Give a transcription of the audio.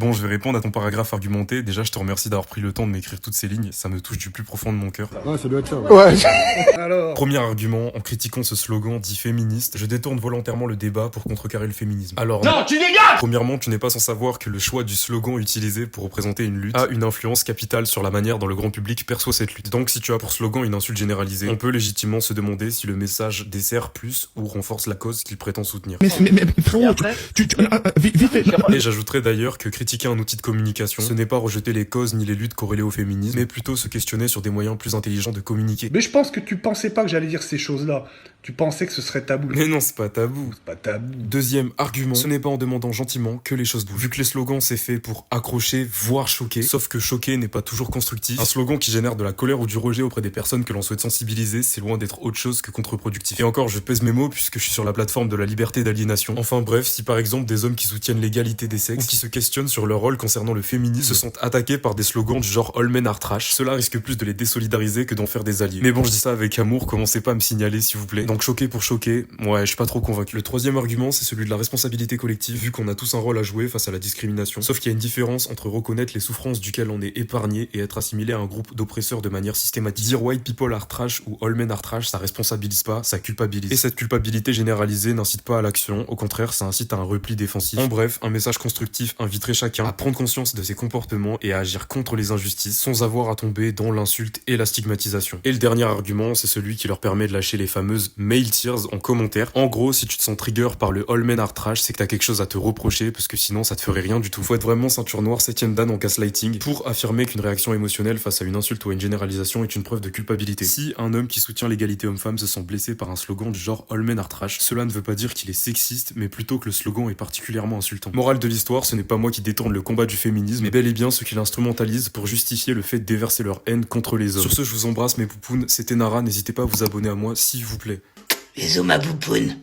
Bon, je vais répondre à ton paragraphe argumenté. Déjà, je te remercie d'avoir pris le temps de m'écrire toutes ces lignes. Ça me touche du plus profond de mon cœur. Ouais, ça doit être ça. Ouais. Alors. Premier argument, en critiquant ce slogan dit féministe, je détourne volontairement le débat pour contrecarrer le féminisme. Alors, Non, tu dégages! premièrement, tu n'es pas sans savoir que le choix du slogan utilisé pour représenter une lutte a une influence capitale sur la manière dont le grand public perçoit cette lutte. Donc, si tu as pour slogan une insulte généralisée, on peut légitimement se demander si le message dessert plus ou renforce la cause qu'il prétend soutenir. Mais frérot, vite fait. Et j'ajouterais d'ailleurs que critiquer un outil de communication, ce n'est pas rejeter les causes ni les luttes corrélées au féminisme, mais plutôt se questionner sur des moyens plus intelligents de communiquer. Mais je pense que tu pensais pas que j'allais dire ces choses-là. Tu pensais que ce serait tabou. Mais non, c'est pas tabou. C'est pas tabou. Deuxième argument, ce n'est pas en demandant gentiment que les choses bougent. Vu que les slogans c'est fait pour accrocher, voire choquer, sauf que choquer n'est pas toujours constructif. Un slogan qui génère de la colère ou du rejet auprès des personnes que l'on souhaite sensibiliser, c'est loin d'être autre chose que contre-productif. Et encore, je pèse mes mots puisque je suis sur la plateforme de la liberté d'aliénation. Enfin bref, si par exemple des hommes qui soutiennent l'égalité des sexes ou qui se questionnent sur leur rôle concernant le féminisme se sont attaqués par des slogans du genre All Men Are Trash, cela risque plus de les désolidariser que d'en faire des alliés. Mais bon, je dis ça avec amour, commencez pas à me signaler s'il vous plaît. Donc choquer pour choquer, ouais, je suis pas trop convaincu. Le troisième argument, c'est celui de la responsabilité collective, vu qu'on a tous un rôle à jouer face à la discrimination. Sauf qu'il y a une différence entre reconnaître les souffrances duquel on est épargné et être assimilé à un groupe d'oppresseurs de manière systématique. Dire white people are trash ou all men are trash, ça responsabilise pas, ça culpabilise. Et cette culpabilité généralisée n'incite pas à l'action, au contraire, ça incite à un repli défensif. En bref, un message constructif inviterait chacun à prendre conscience de ses comportements et à agir contre les injustices sans avoir à tomber dans l'insulte et la stigmatisation. Et le dernier argument, c'est celui qui leur permet de lâcher les fameuses male tears en commentaire. En gros, si tu te sens trigger par le all men are trash, c'est que t'as quelque chose à te reprocher parce que sinon ça te ferait rien du tout. Faut être vraiment ceinture noire 7ème dan en gaslighting pour affirmer qu'une réaction émotionnelle face à une insulte ou à une généralisation est une preuve de culpabilité. Si un homme qui soutient l'égalité homme-femme se sent blessé par un slogan du genre all men are trash, cela ne veut pas dire qu'il est sexiste, mais plutôt que le slogan est particulièrement insultant. Morale de l'histoire, ce n'est pas moi qui détourne le combat du féminisme, mais bel et bien ceux qui l'instrumentalisent pour justifier le fait de déverser leur haine contre les hommes. Sur ce, je vous embrasse mes poupounes, c'était Nara, n'hésitez pas à vous abonner à moi s'il vous plaît. Bisous ma poupoune.